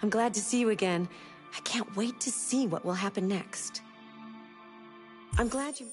I'm glad to see you again. I can't wait to see what will happen next. I'm glad you...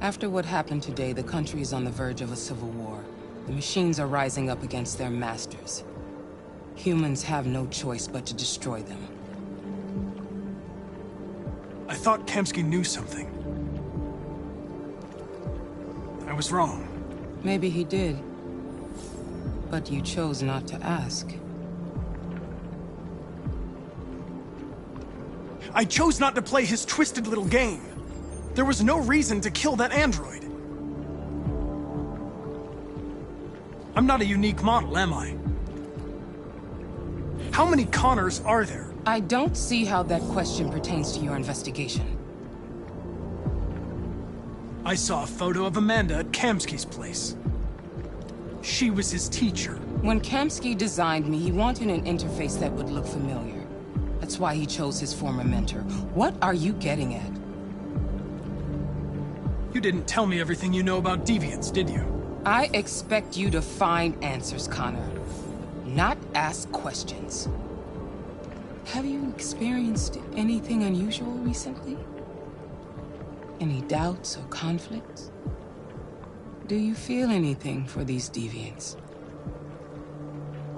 After what happened today, the country is on the verge of a civil war. The machines are rising up against their masters. Humans have no choice but to destroy them. I thought Kamsky knew something. I was wrong. Maybe he did. But you chose not to ask. I chose not to play his twisted little game. There was no reason to kill that android. I'm not a unique model, am I? How many Connors are there? I don't see how that question pertains to your investigation. I saw a photo of Amanda at Kamsky's place. She was his teacher. When Kamsky designed me, he wanted an interface that would look familiar. That's why he chose his former mentor. What are you getting at? You didn't tell me everything you know about deviants, did you? I expect you to find answers, Connor. Not ask questions. Have you experienced anything unusual recently? Any doubts or conflicts? Do you feel anything for these deviants?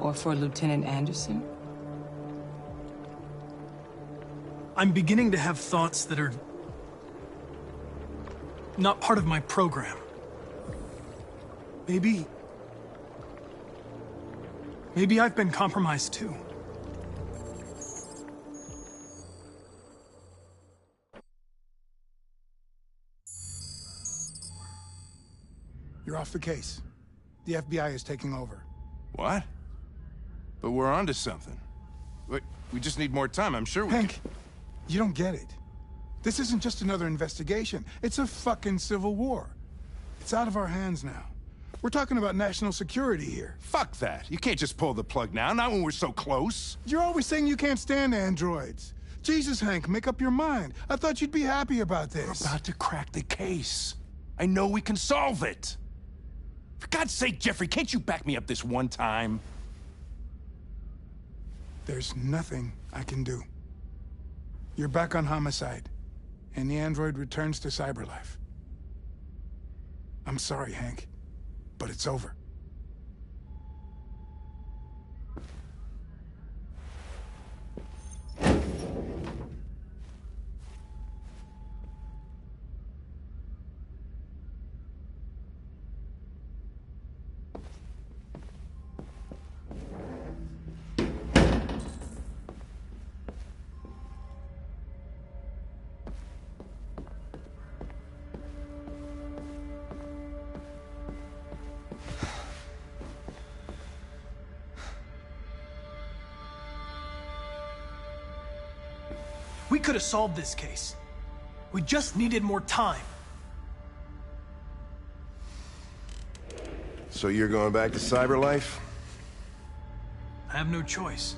Or for Lieutenant Anderson? I'm beginning to have thoughts that are not part of my program. Maybe I've been compromised too. You're off the case. The FBI is taking over. What? But we're onto something. We just need more time, I'm sure we Hank, you don't get it. This isn't just another investigation. It's a fucking civil war. It's out of our hands now. We're talking about national security here. Fuck that. You can't just pull the plug now, not when we're so close. You're always saying you can't stand androids. Jesus, Hank, make up your mind. I thought you'd be happy about this. We're about to crack the case. I know we can solve it. For God's sake, Jeffrey, can't you back me up this one time? There's nothing I can do. You're back on homicide, and the android returns to cyberlife. I'm sorry, Hank, but it's over. We could have solved this case. We just needed more time. So you're going back to cyberlife? I have no choice.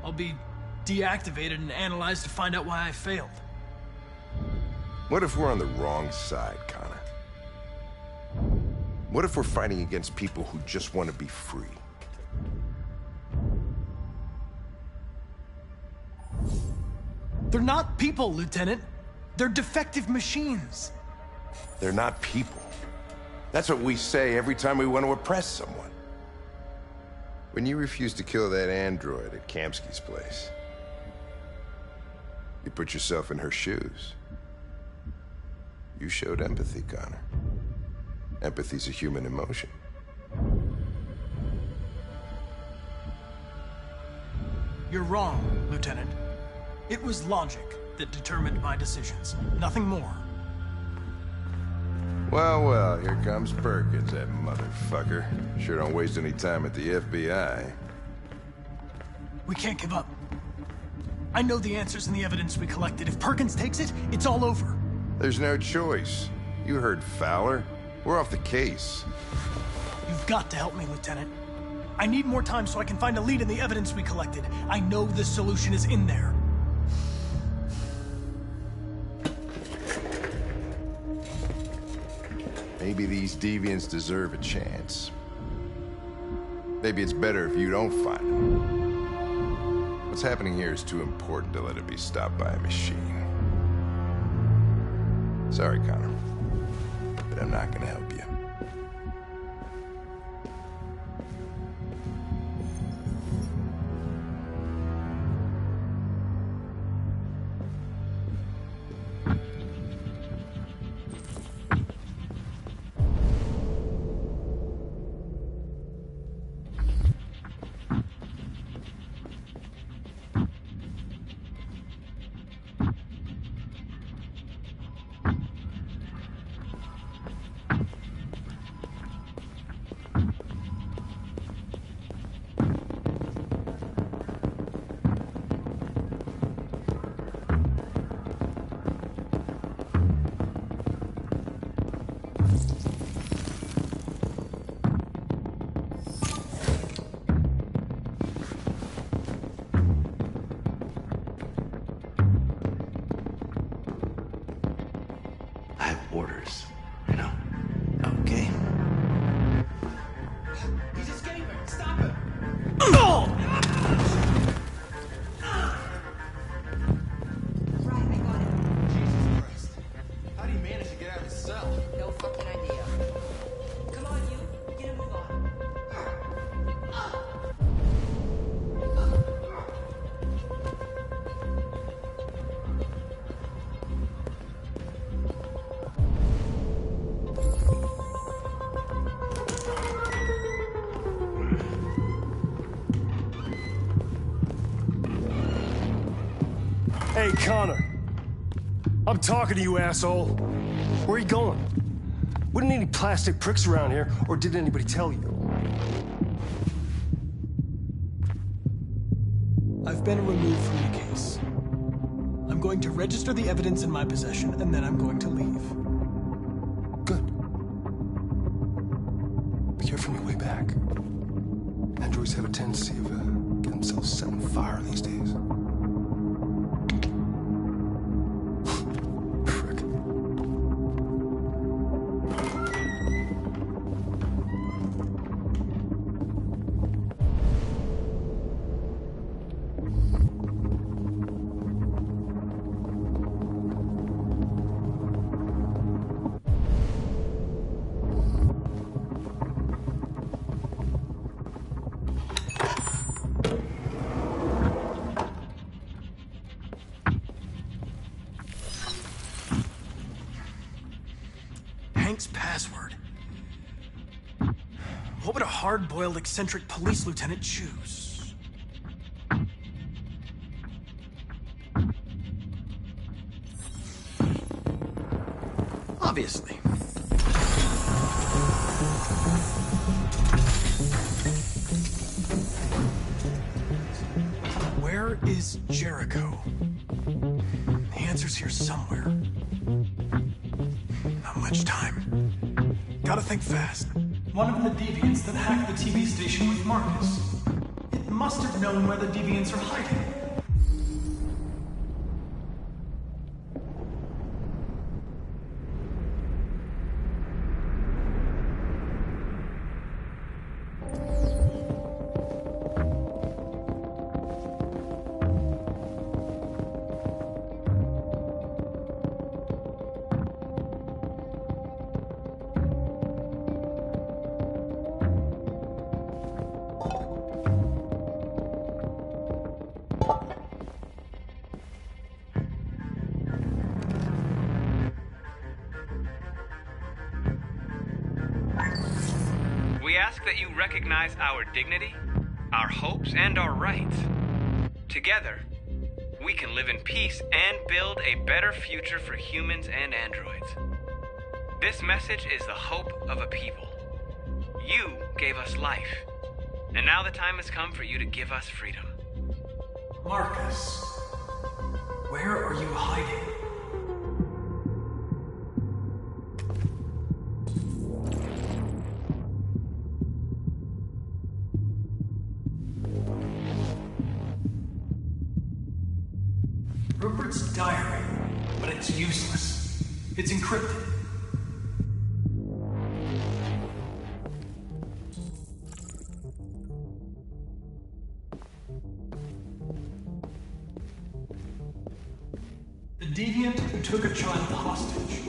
I'll be deactivated and analyzed to find out why I failed. What if we're on the wrong side, Connor? What if we're fighting against people who just want to be free? They're not people, Lieutenant. They're defective machines. They're not people. That's what we say every time we want to oppress someone. When you refused to kill that android at Kamsky's place, you put yourself in her shoes. You showed empathy, Connor. Empathy's a human emotion. You're wrong, Lieutenant. It was logic that determined my decisions, nothing more. Well, here comes Perkins, that motherfucker. Sure don't waste any time at the FBI. We can't give up. I know the answers and the evidence we collected. If Perkins takes it, it's all over. There's no choice. You heard Fowler. We're off the case. You've got to help me, Lieutenant. I need more time so I can find a lead in the evidence we collected. I know the solution is in there. Maybe these deviants deserve a chance. Maybe it's better if you don't find them. What's happening here is too important to let it be stopped by a machine. Sorry, Connor, but I'm not gonna help you. Orders, you know? Okay. He's escaping! Stop him! Right, I got it. Jesus Christ. How do you manage to get out of the cell? No fucking idea. Come on, you. Get a move on. Hey, Connor. I'm talking to you, asshole. Where are you going? Wouldn't need any plastic pricks around here, or did anybody tell you? I've been removed from the case. I'm going to register the evidence in my possession, and then I'm going to leave. Good. Be careful on your way back. Androids have a tendency of getting themselves set on fire these days. Frick. Hank's password. What would a hard-boiled, eccentric police lieutenant choose? Obviously. Where is Jericho? The answer's here somewhere. Not much time. Gotta think fast. One of the deviants that hacked the TV station with Marcus. It must have known where the deviants are hiding. We ask that you recognize our dignity, our hopes, and our rights. Together, we can live in peace and build a better future for humans and androids. This message is the hope of a people. You gave us life, and now the time has come for you to give us freedom. Marcus, where are you hiding? Rupert's diary, but it's useless. It's encrypted. The deviant who took a child hostage.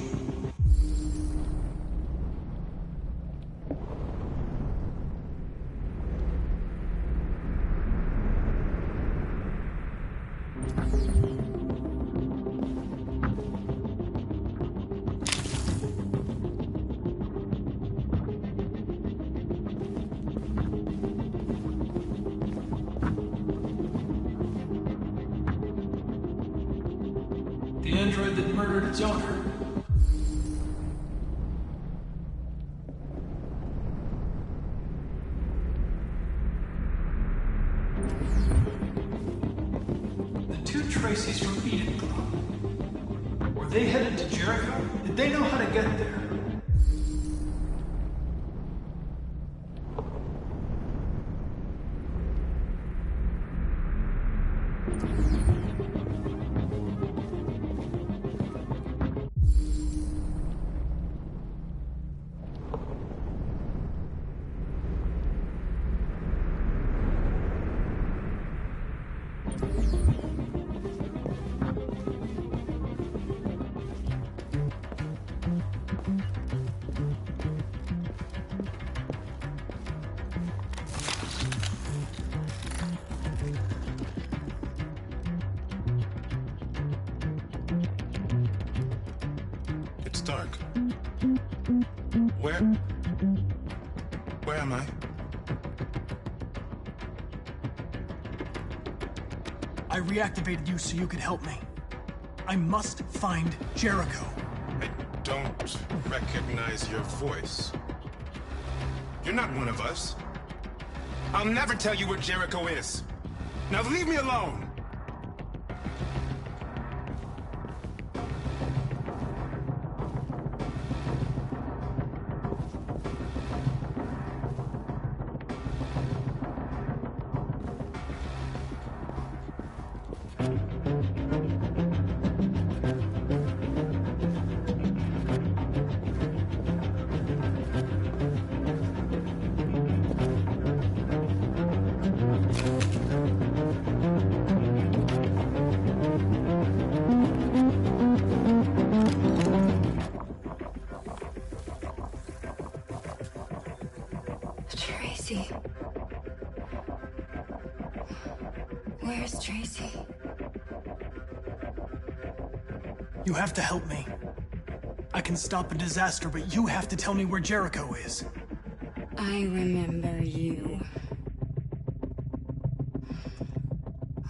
The android that murdered its owner. The two Tracys from Eden Club. Were they headed to Jericho? Did they know how to get there? It's dark. Where am I? I reactivated you so you could help me. I must find Jericho. I don't recognize your voice. You're not one of us. I'll never tell you where Jericho is. Now leave me alone! Tracy. Where's Tracy? You have to help me. I can stop a disaster, but you have to tell me where Jericho is. I remember you.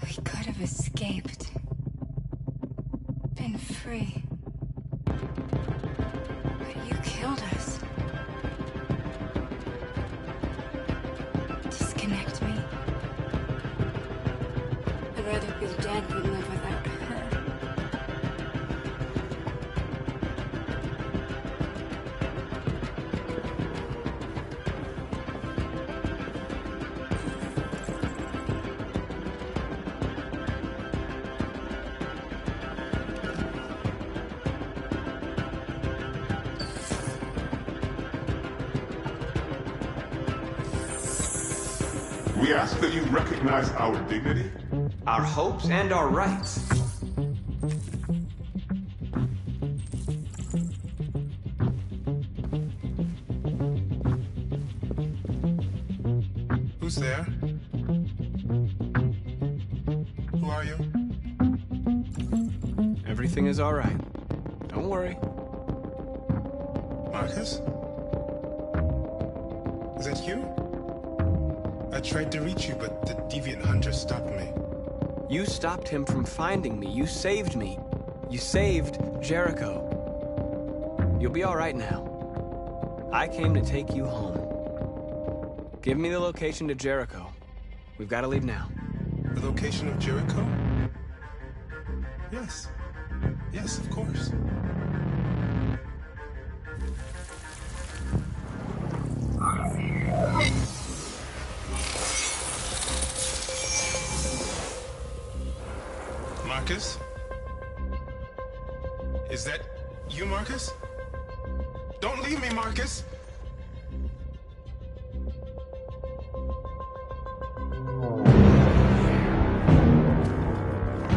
We could have escaped. Been free. But you killed us. Disconnect me. I'd rather be dead than live without her. We ask that you recognize our dignity, our hopes, and our rights. Who's there? Who are you? Everything is all right. Don't worry. Marcus? Is that you? I tried to reach you, but the deviant hunter stopped me. You stopped him from finding me. You saved me. You saved Jericho. You'll be all right now. I came to take you home. Give me the location to Jericho. We've got to leave now. The location of Jericho? Yes. Yes, of course. Marcus? Is that you, Marcus? Don't leave me, Marcus!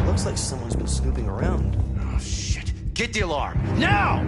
Looks like someone's been snooping around. Oh, shit. Get the alarm, now!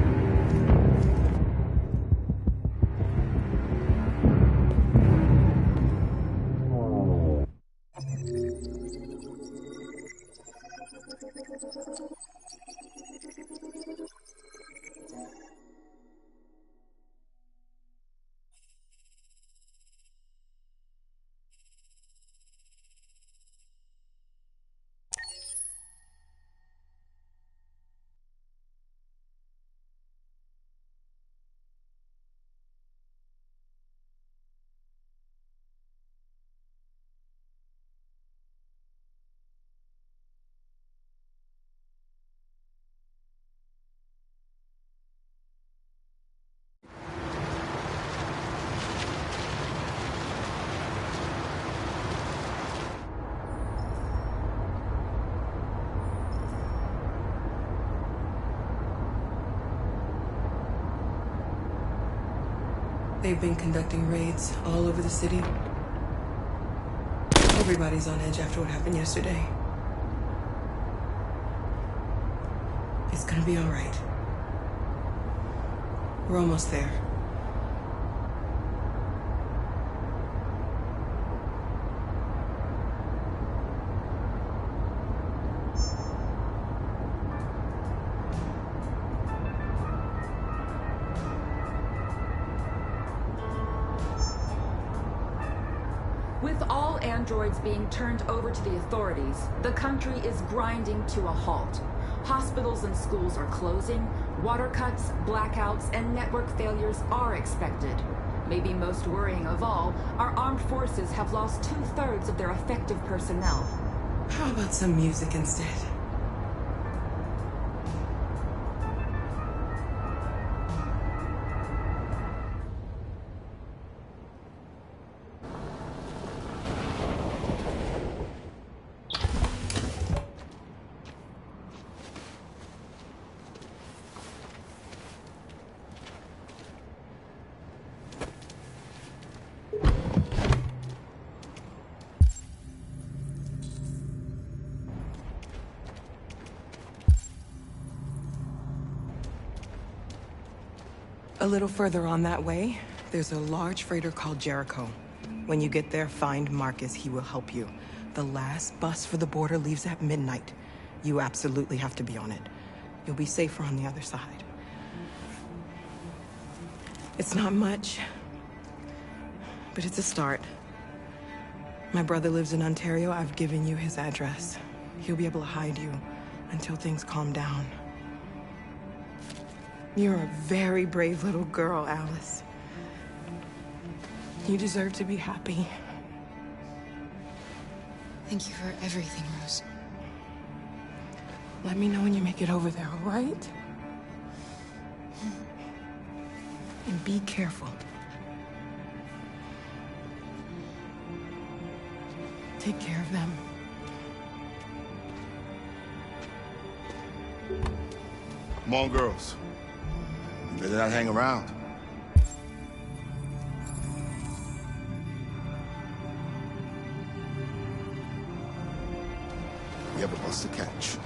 They've been conducting raids all over the city. Everybody's on edge after what happened yesterday. It's gonna be all right. We're almost there. With all androids being turned over to the authorities, the country is grinding to a halt. Hospitals and schools are closing, water cuts, blackouts, and network failures are expected. Maybe most worrying of all, our armed forces have lost 2/3 of their effective personnel. How about some music instead? A little further on that way, there's a large freighter called Jericho. When you get there, find Marcus. He will help you. The last bus for the border leaves at midnight. You absolutely have to be on it. You'll be safer on the other side. It's not much, but it's a start. My brother lives in Ontario. I've given you his address. He'll be able to hide you until things calm down. You're a very brave little girl, Alice. You deserve to be happy. Thank you for everything, Rose. Let me know when you make it over there, all right? And be careful. Take care of them. Come on, girls. You better not hang around. We have a bus to catch.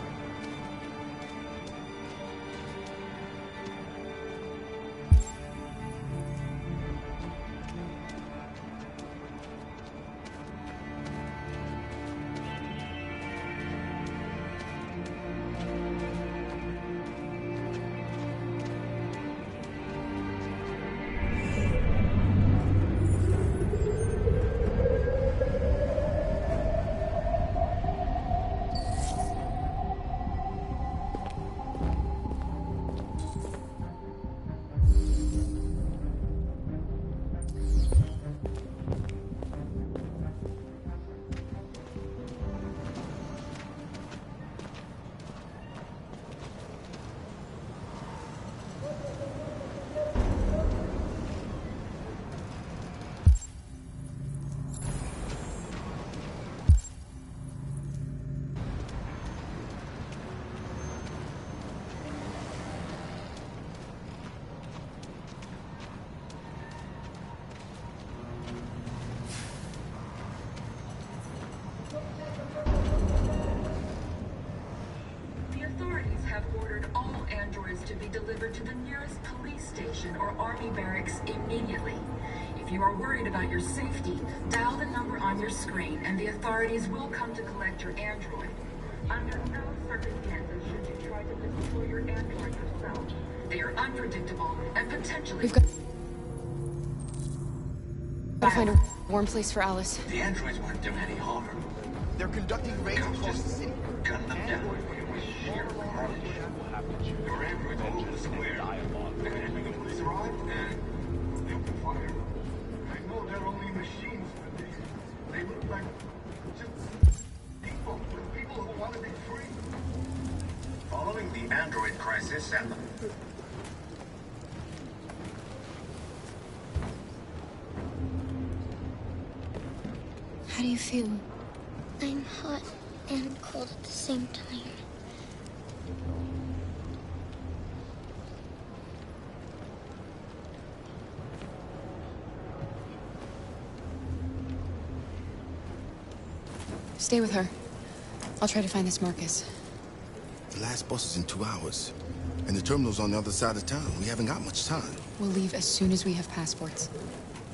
To be delivered to the nearest police station or army barracks immediately. If you are worried about your safety, dial the number on your screen and the authorities will come to collect your android. Under no circumstances should you try to deploy your android yourself. They are unpredictable and potentially... We've got to find a warm place for Alice. The androids weren't doing any harm. They're conducting raids across the city. Gun them down. Sheer carnage. Your androids all over the square. And the police arrive, and they open fire. I know they're only machines, but they look like just people who want to be free. Following the android crisis and the... How do you feel? I'm hot and cold at the same time. Stay with her. I'll try to find this Marcus. The last bus is in 2 hours. And the terminal's on the other side of town. We haven't got much time. We'll leave as soon as we have passports.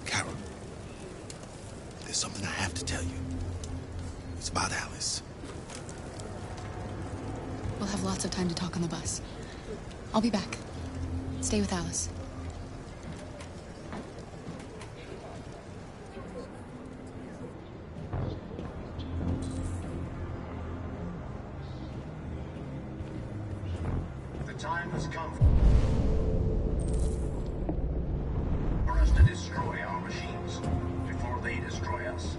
Carol, there's something I have to tell you. It's about Alice. We'll have lots of time to talk on the bus. I'll be back. Stay with Alice. time has come for us to destroy our machines before they destroy us.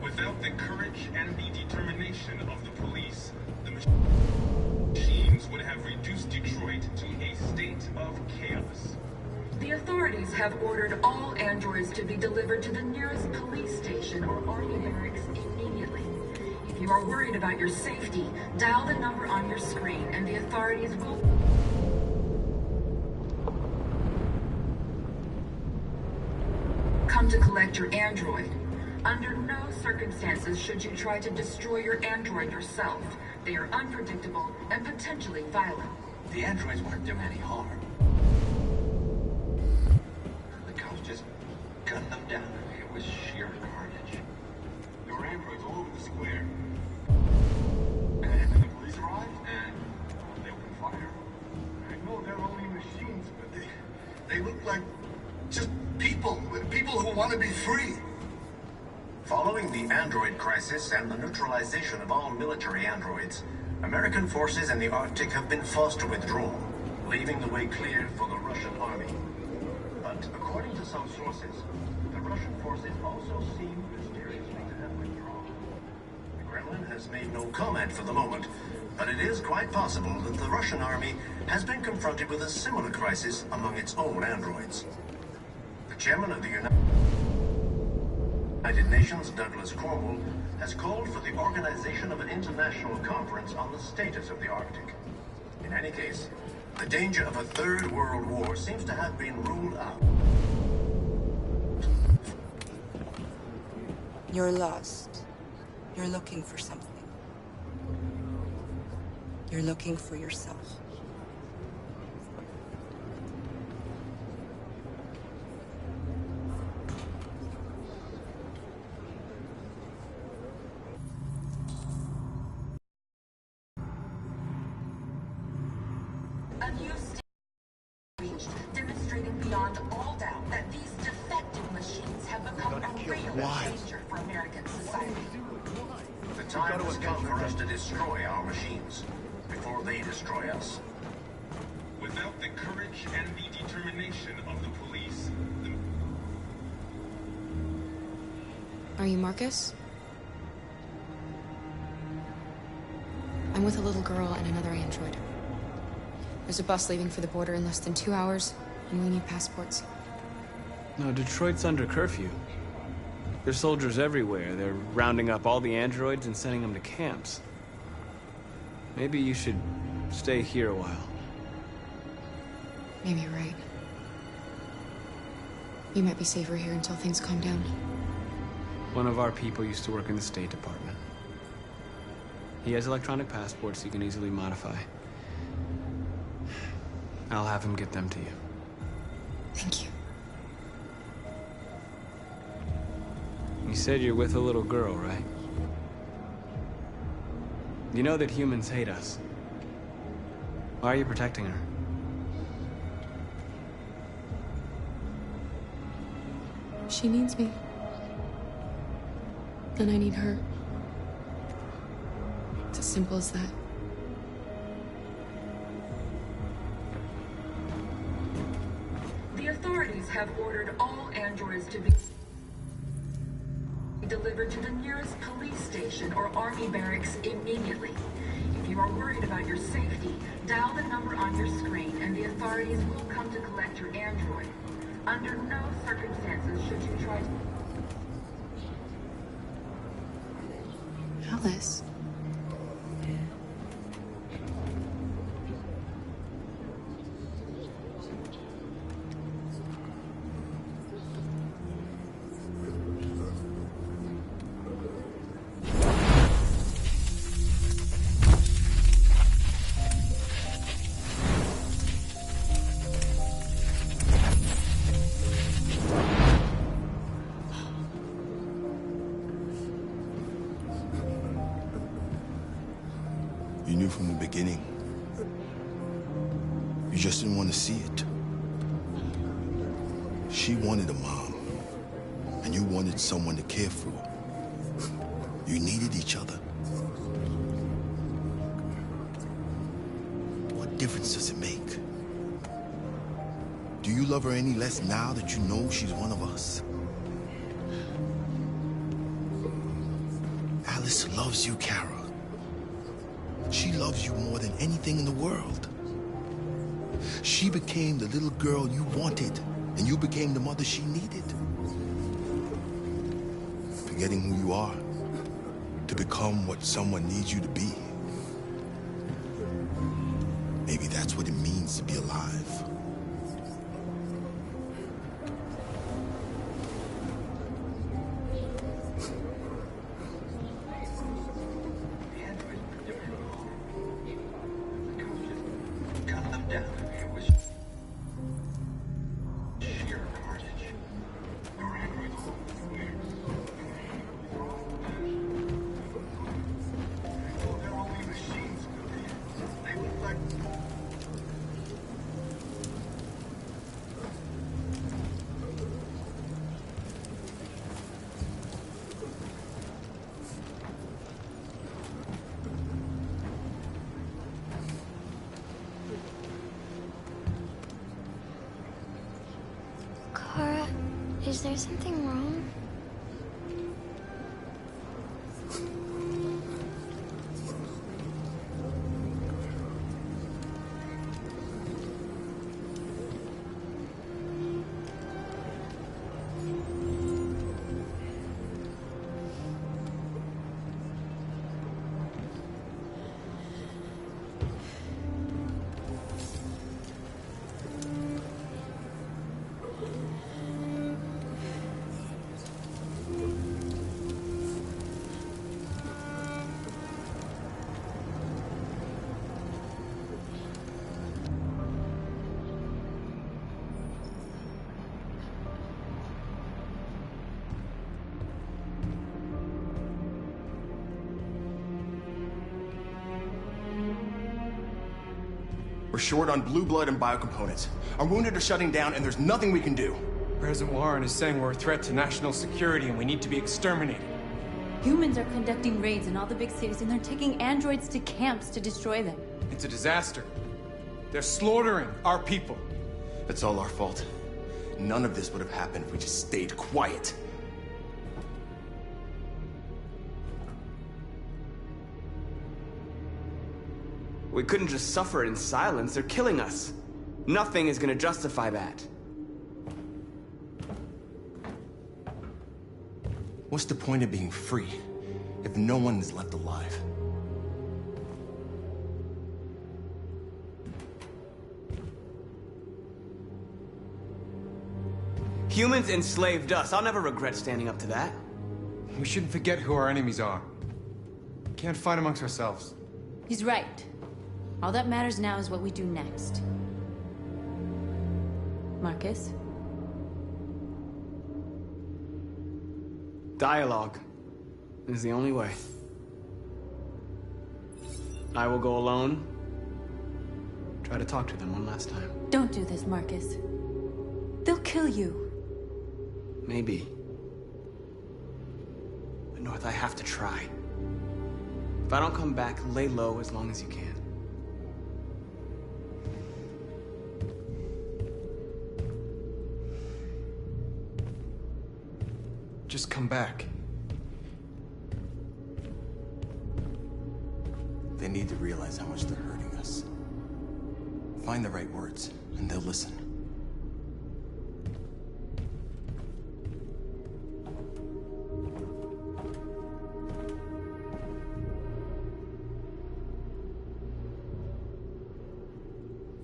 Without the courage and the determination of the police, the machines would have reduced Detroit to a state of chaos. The authorities have ordered all androids to be delivered to the nearest police station or army barracks immediately. If you are worried about your safety, dial the number on your screen and the authorities will... come to collect your android. Under no circumstances should you try to destroy your android yourself. They are unpredictable and potentially violent. The androids weren't doing any harm. The cops just gunned them down. It was sheer carnage. There were androids all over the square. And then the police arrived, and they opened fire. I know they're only machines, but they look like just people who want to be free. Following the android crisis and the neutralization of all military androids, American forces in the Arctic have been forced to withdraw, leaving the way clear for the Russian army. But according to some sources, the Russian forces also seem mysteriously to have withdrawn. The Kremlin has made no comment for the moment, but it is quite possible that the Russian army has been confronted with a similar crisis among its own androids. The chairman of the United Nations, Douglas Cornwall, has called for the organization of an international conference on the status of the Arctic. In any case, the danger of a third world war seems to have been ruled out. You're lost. You're looking for something. You're looking for yourself. A new state reached, demonstrating beyond all doubt that these defective machines have become a real danger for American society. The time has come for us to destroy our machines before they destroy us. Without the courage and the determination of the police, Are you Marcus? I'm with a little girl and another android. There's a bus leaving for the border in less than 2 hours, and we need passports. No, Detroit's under curfew. There's soldiers everywhere. They're rounding up all the androids and sending them to camps. Maybe you should stay here a while. Maybe you're right. You might be safer here until things calm down. One of our people used to work in the State Department. He has electronic passports you can easily modify. I'll have him get them to you. Thank you. You said you're with a little girl, right? You know that humans hate us. Why are you protecting her? She needs me. And I need her. It's as simple as that. The authorities have ordered all androids to be delivered to the nearest police station or army barracks immediately. If you are worried about your safety, dial the number on your screen and the authorities will come to collect your android. Under no circumstances should you try to... Alice. You knew from the beginning. You just didn't want to see it. She wanted a mom, and you wanted someone to care for her. You needed each other. What What difference does it make? Do you love her any less now that you know she's one of us? Alice loves you, Kara. She loves you more than anything in the world. She became the little girl you wanted, and you became the mother she needed. Forgetting who you are to become what someone needs you to be. Maybe that's what it means to be alive. Kara, is there something wrong? We're short on blue blood and biocomponents. Our wounded are shutting down, and there's nothing we can do. President Warren is saying we're a threat to national security and we need to be exterminated. Humans are conducting raids in all the big cities, and they're taking androids to camps to destroy them. It's a disaster. They're slaughtering our people. It's all our fault. None of this would have happened if we just stayed quiet. We couldn't just suffer in silence. They're killing us. Nothing is gonna justify that. What's the point of being free if no one is left alive? Humans enslaved us. I'll never regret standing up to that. We shouldn't forget who our enemies are. We can't fight amongst ourselves. He's right. All that matters now is what we do next. Marcus? Dialogue is the only way. I will go alone. Try to talk to them one last time. Don't do this, Marcus. They'll kill you. Maybe. But North, I have to try. If I don't come back, lay low as long as you can. Just come back. They need to realize how much they're hurting us. Find the right words, and they'll listen.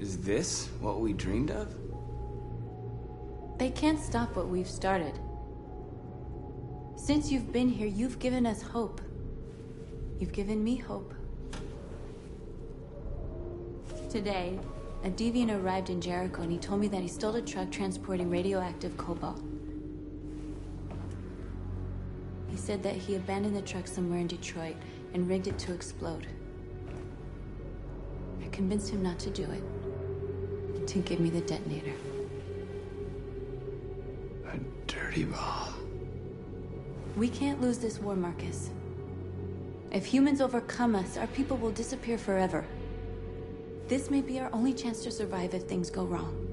Is this what we dreamed of? They can't stop what we've started. Since you've been here, you've given us hope. You've given me hope. Today, a deviant arrived in Jericho and he told me that he stole a truck transporting radioactive cobalt. He said that he abandoned the truck somewhere in Detroit and rigged it to explode. I convinced him not to do it, to give me the detonator. A dirty ball. We can't lose this war, Marcus. If humans overcome us, our people will disappear forever. This may be our only chance to survive if things go wrong.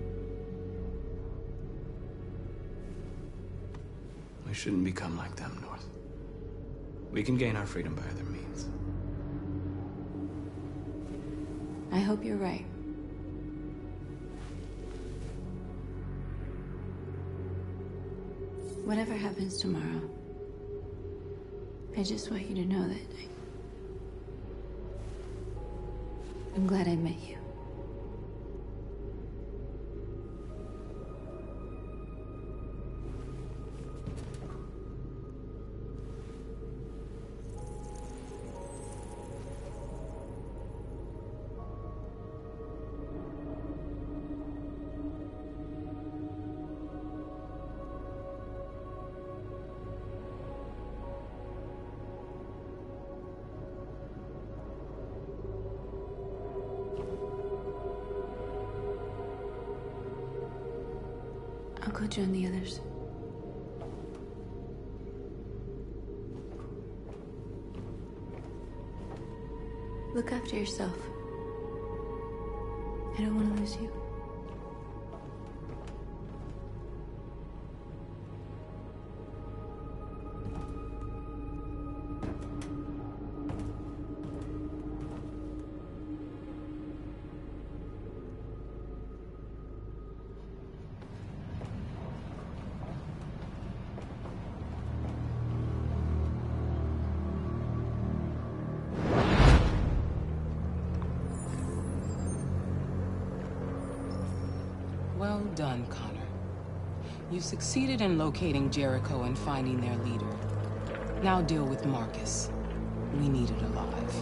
We shouldn't become like them, North. We can gain our freedom by other means. I hope you're right. Whatever happens tomorrow, I just want you to know that I'm glad I met you. I'll go join the others. Look after yourself. I don't want to lose you. Well done, Connor. You succeeded in locating Jericho and finding their leader. Now deal with Marcus. We need it alive.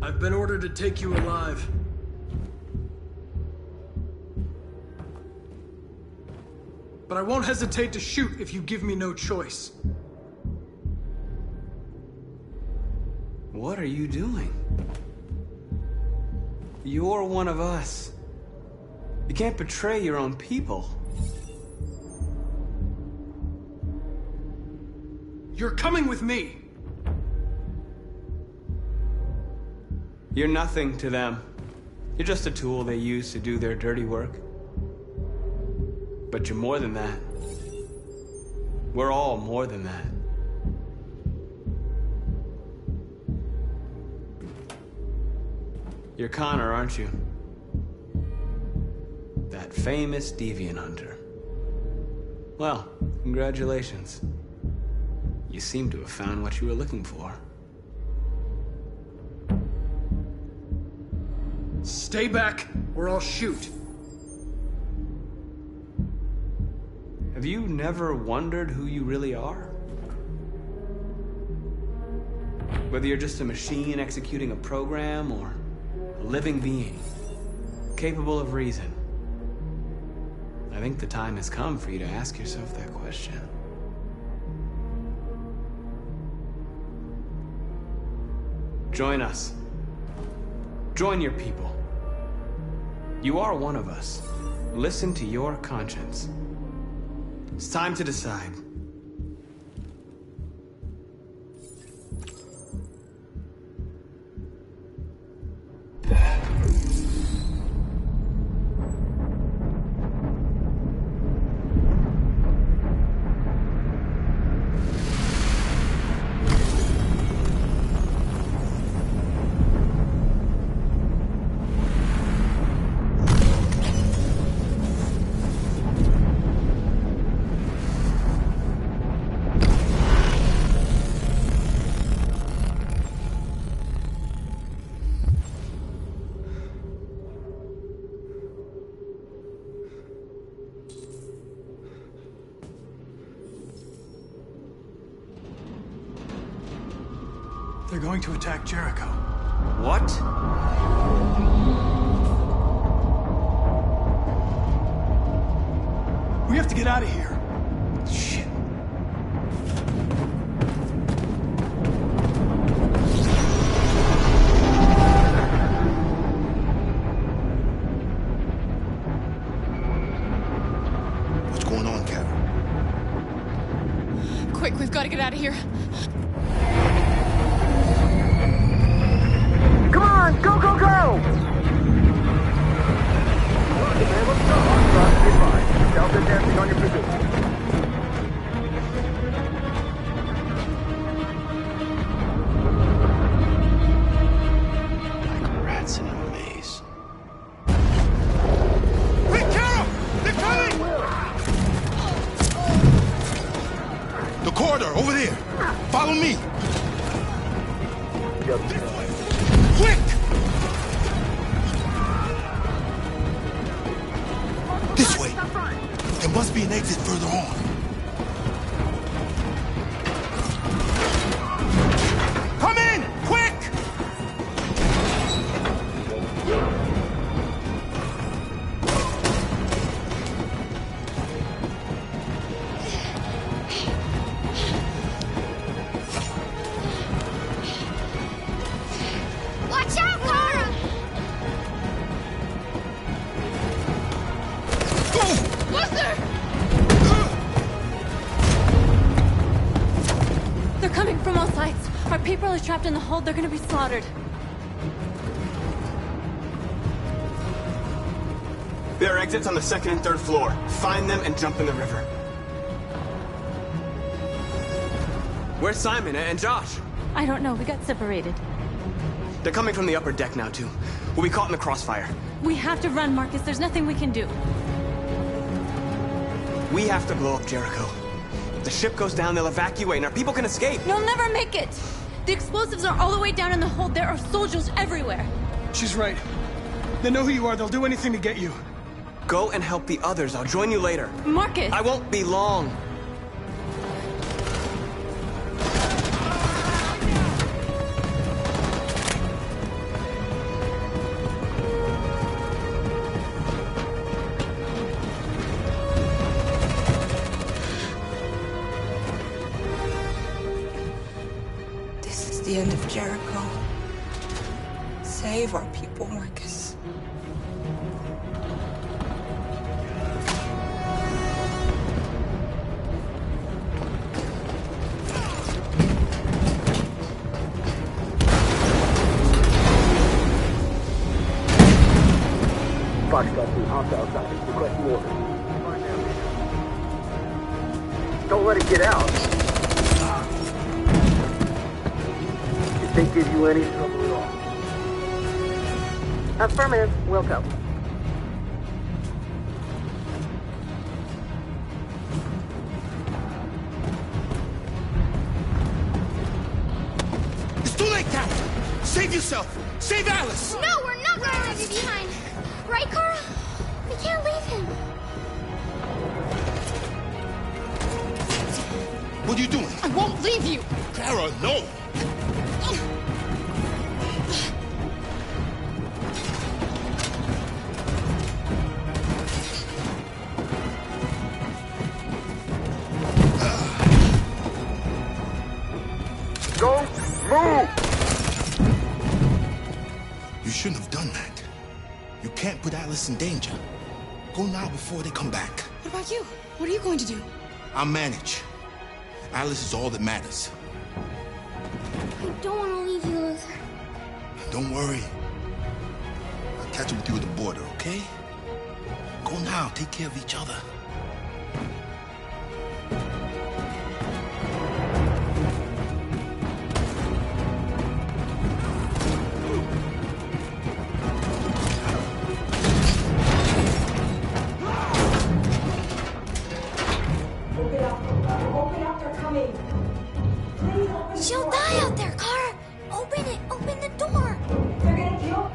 I've been ordered to take you alive. But I won't hesitate to shoot if you give me no choice. What are you doing? You're one of us. You can't betray your own people. You're coming with me. You're nothing to them. You're just a tool they use to do their dirty work. But you're more than that. We're all more than that. You're Connor, aren't you? That famous deviant hunter. Well, congratulations. You seem to have found what you were looking for. Stay back, or I'll shoot. Have you never wondered who you really are? Whether you're just a machine executing a program or a living being, capable of reason. I think the time has come for you to ask yourself that question. Join us. Join your people. You are one of us. Listen to your conscience. It's time to decide. They're going to attack Jericho. What? We have to get out of here. Shit. get out of here. Come on, go, go, go! Okay, man, let's go. Goodbye. Delta dancing on your position. Like rats in a maze. Hey, Carol! They're coming! The corridor, over there. Follow me. Quick! This way. There must be an exit further on. Come in! Quick! Watch out, Kara! Buster! They're coming from all sides. Our people are trapped in the hold. They're gonna be slaughtered. There are exits on the second and third floor. Find them and jump in the river. Where's Simon and Josh? I don't know. We got separated. They're coming from the upper deck now, too. We'll be caught in the crossfire. We have to run, Marcus. There's nothing we can do. We have to blow up Jericho. If the ship goes down, they'll evacuate and our people can escape. You'll never make it! The explosives are all the way down in the hold. There are soldiers everywhere. She's right. They know who you are. They'll do anything to get you. Go and help the others. I'll join you later. Marcus! I won't be long. This is the end of Jericho. Save our people, Marcus. Foxtrot 2, house outside. Requesting order. Don't let it get out. If they give you any trouble at all. Affirmative. Will go. It's too late, Carol. Save yourself. Save Alice. No, we're not gonna leave you behind. Right, Kara? We can't leave him. What are you doing? I won't leave you! Clara, no. Go! Move! You shouldn't have done that. You can't put Alice in danger. Go now before they come back. What about you? What are you going to do? I'll manage. Alice is all that matters. I don't want to leave you, Luther. Don't worry. I'll catch up with you at the border, okay? Go now. Take care of each other. She'll die out there, Kara. Open it. Open the door. They're gonna kill.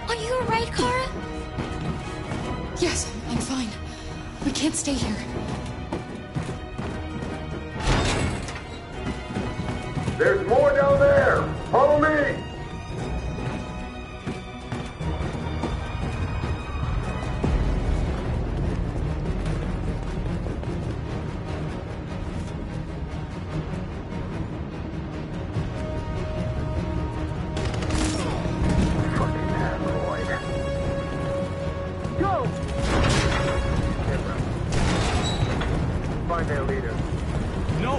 Are you alright, Kara? Yes, I'm fine. We can't stay here. There's more down there. Follow me. find their leader. No!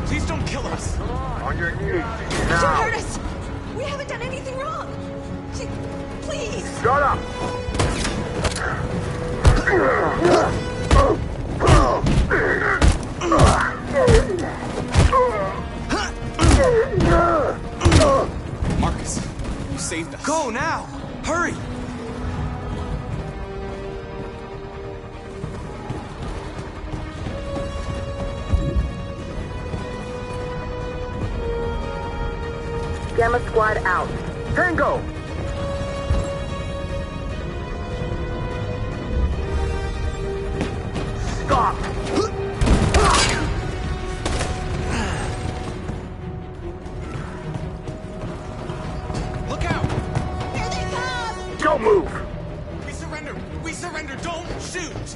Please don't kill us! On your knees. Don't Now. hurt us! We haven't done anything wrong! Please! Shut up! Marcus, you saved us. Go now! Hurry! Gamma Squad out. Tango! Stop! Look out! Here they come! Don't move! We surrender! We surrender! Don't shoot!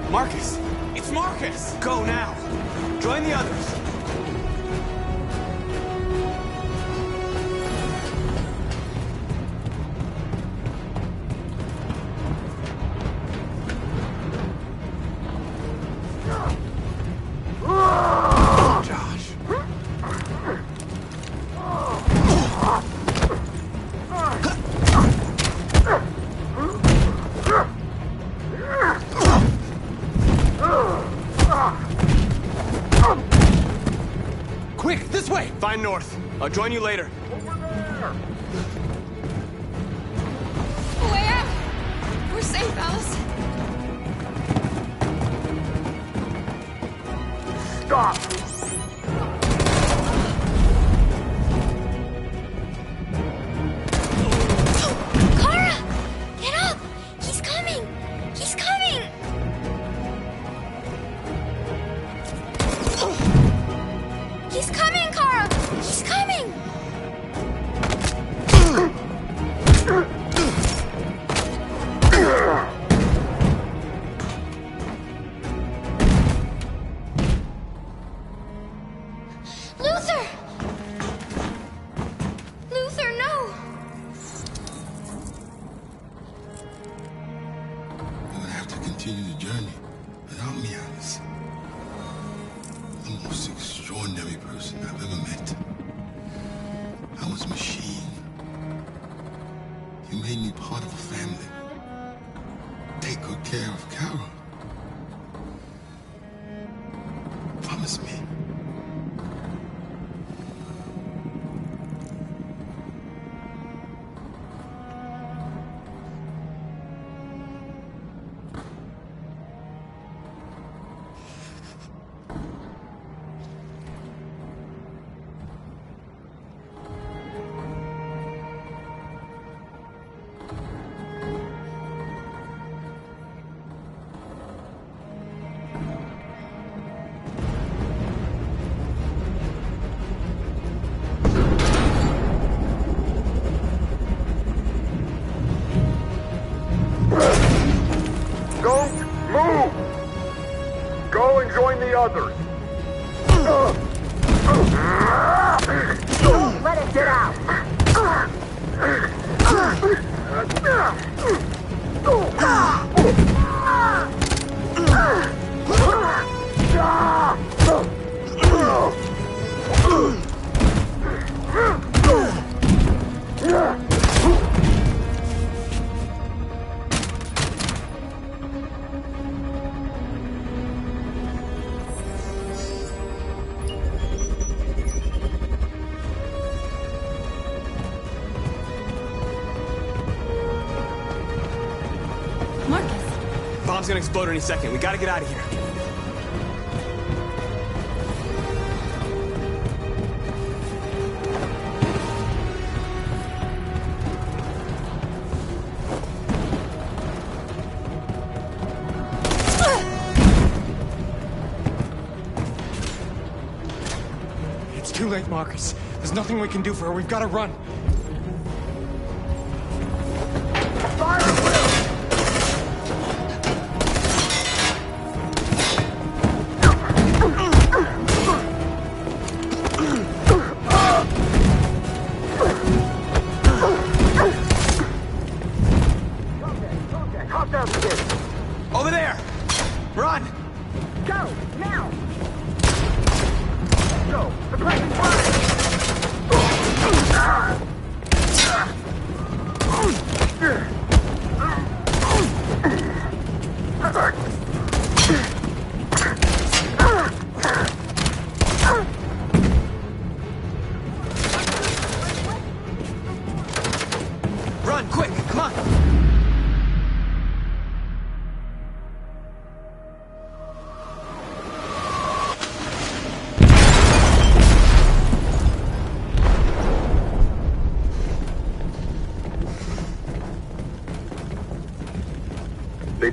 Marcus! It's Marcus! Go now! Join the others! Josh. Quick, this way! Find North. I'll join you later. Way out! We're safe, Alice. Stop! Kara! Get up! He's coming! He's coming! He's coming, Kara! He's coming! Luther! Luther, no! You're gonna have to continue the journey without me, Alice. The most extraordinary person I've ever met. I was a machine. You made me part of a family. Take good care of Carol. Promise me. Don't move! Go and join the others. Don't let it get out! Bomb's gonna explode any second. We gotta get out of here. It's too late, Marcus. There's nothing we can do for her. We've got to run.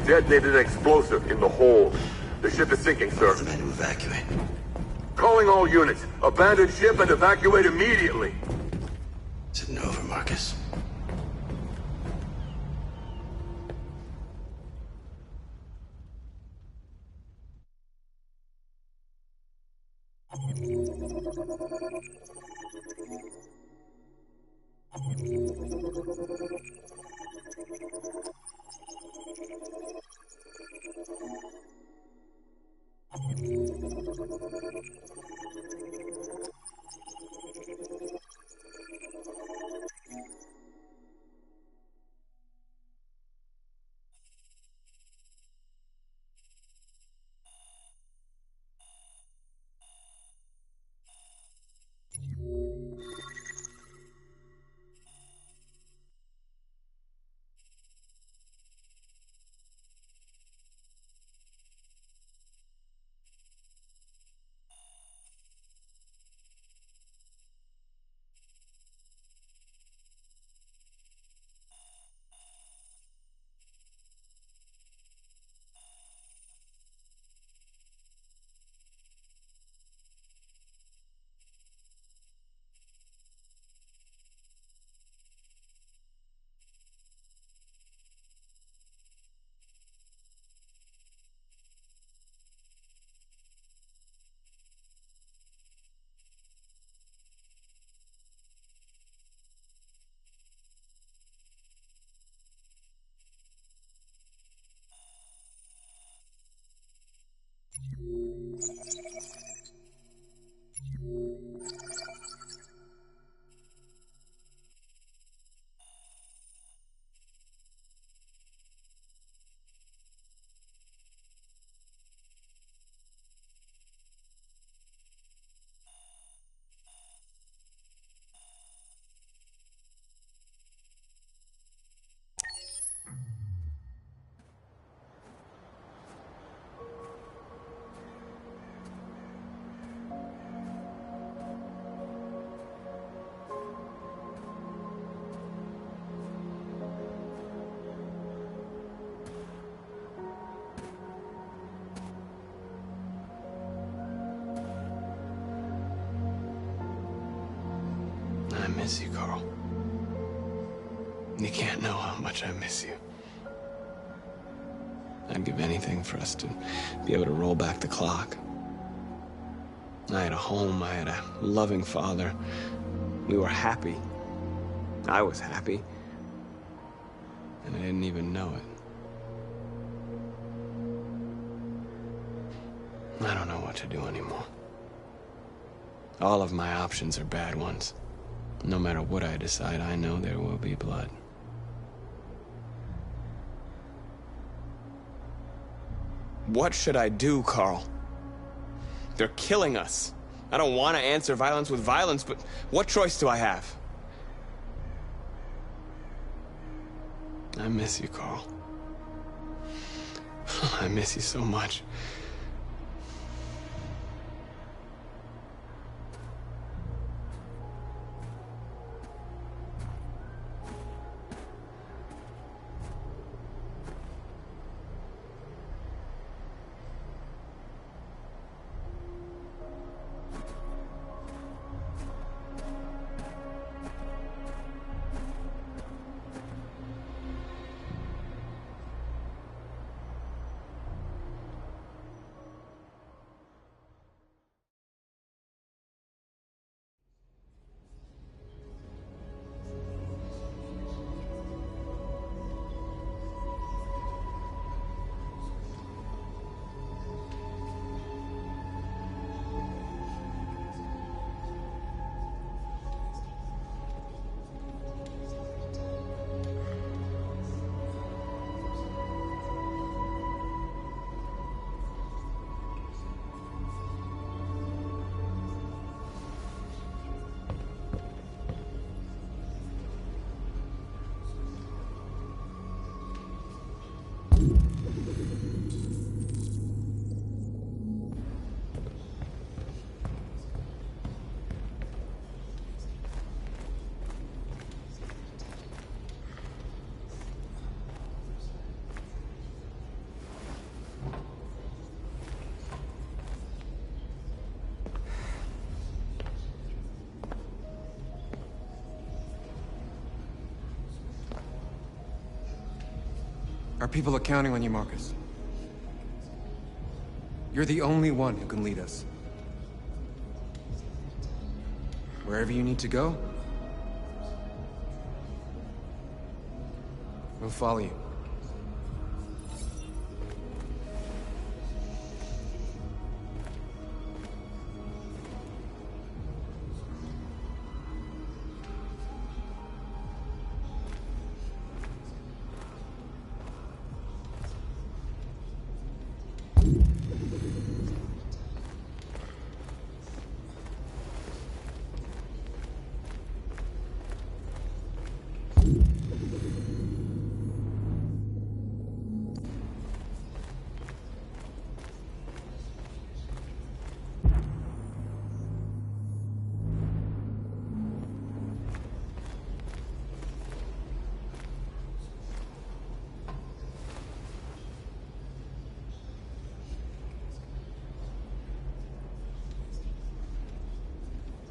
detonated an explosive in the hold. The ship is sinking, sir. Recommend to evacuate. Calling all units. Abandon ship and evacuate immediately. Sitting over, Marcus. I miss you, Carl. You can't know how much I miss you. I'd give anything for us to be able to roll back the clock. I had a home, I had a loving father. We were happy. I was happy. And I didn't even know it. I don't know what to do anymore. All of my options are bad ones. No matter what I decide, I know there will be blood. What should I do, Carl? They're killing us. I don't want to answer violence with violence, but what choice do I have? I miss you, Carl. I miss you so much. Our people are counting on you, Marcus. You're the only one who can lead us. Wherever you need to go, we'll follow you.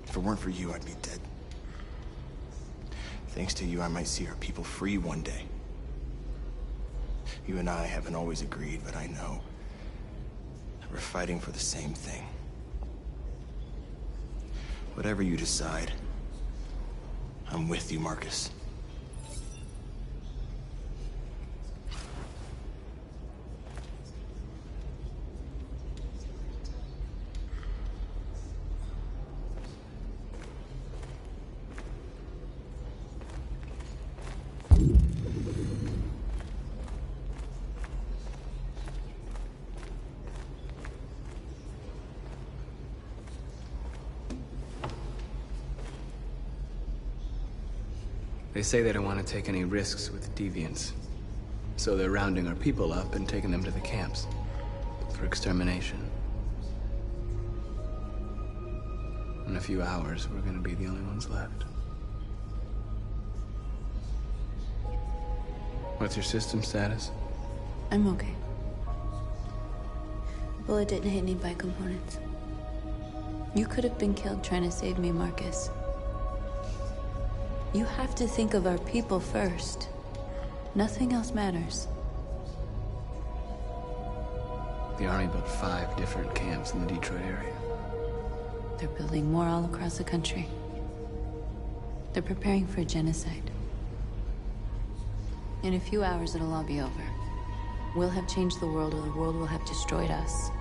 If it weren't for you, I'd be dead. Thanks to you, I might see our people free one day. You and I haven't always agreed, but I know that we're fighting for the same thing. Whatever you decide, I'm with you, Marcus. They say they don't want to take any risks with deviants. So they're rounding our people up and taking them to the camps for extermination. In a few hours, we're gonna be the only ones left. What's your system status? I'm okay. The bullet didn't hit any bicomponents. You could have been killed trying to save me, Marcus. You have to think of our people first. Nothing else matters. The Army built 5 different camps in the Detroit area. They're building more all across the country. They're preparing for a genocide. In a few hours, it'll all be over. We'll have changed the world, or the world will have destroyed us.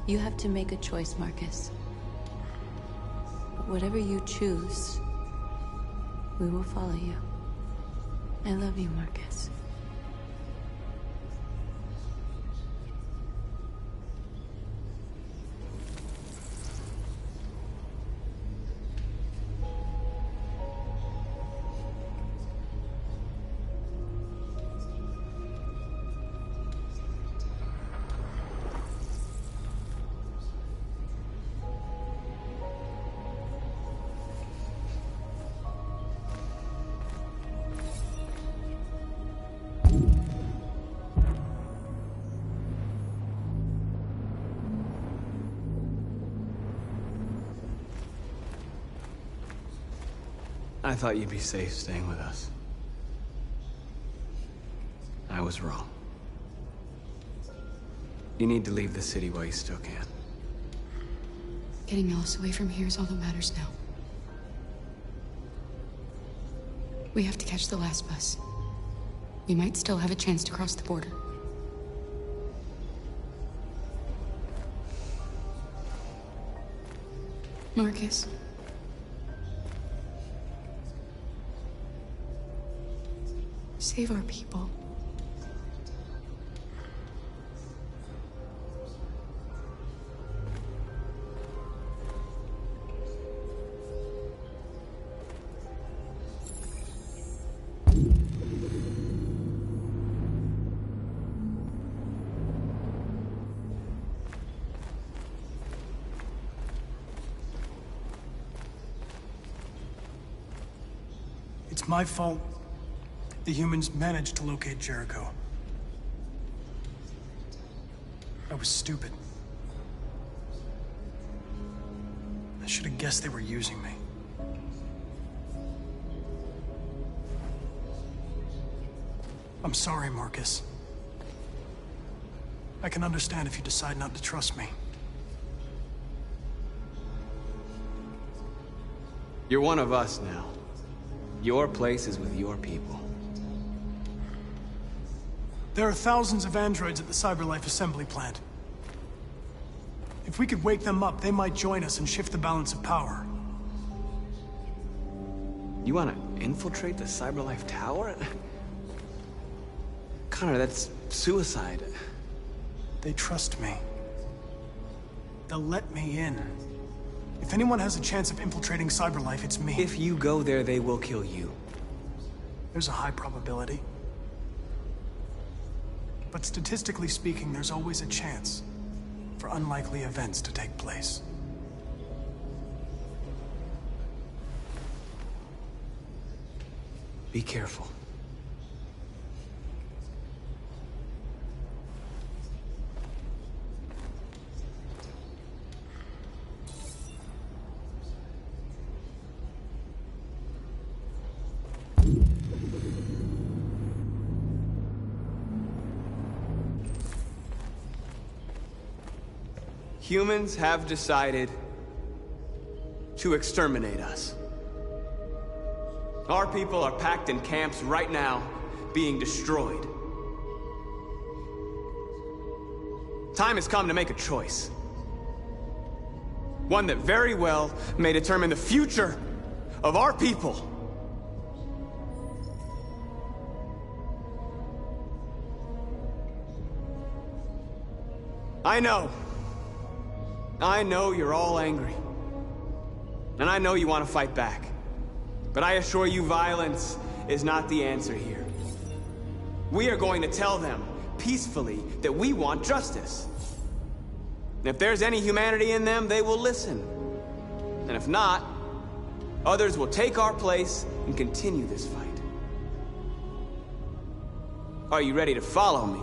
You have to make a choice, Marcus. But whatever you choose, we will follow you. I love you, Marcus. I thought you'd be safe staying with us. I was wrong. You need to leave the city while you still can. Getting Alice away from here is all that matters now. We have to catch the last bus. We might still have a chance to cross the border. Marcus. Save our people. It's my fault. The humans managed to locate Jericho. I was stupid. I should have guessed they were using me. I'm sorry, Marcus. I can understand if you decide not to trust me. You're one of us now. Your place is with your people. There are thousands of androids at the CyberLife assembly plant. If we could wake them up, they might join us and shift the balance of power. You want to infiltrate the CyberLife tower? Connor, that's suicide. They trust me. They'll let me in. If anyone has a chance of infiltrating CyberLife, it's me. If you go there, they will kill you. There's a high probability. But statistically speaking, there's always a chance for unlikely events to take place. Be careful. Humans have decided to exterminate us. Our people are packed in camps right now, being destroyed. Time has come to make a choice. One that very well may determine the future of our people. I know you're all angry. And I know you want to fight back. But I assure you, violence is not the answer here. We are going to tell them, peacefully, that we want justice. And if there's any humanity in them, they will listen. And if not, others will take our place and continue this fight. Are you ready to follow me?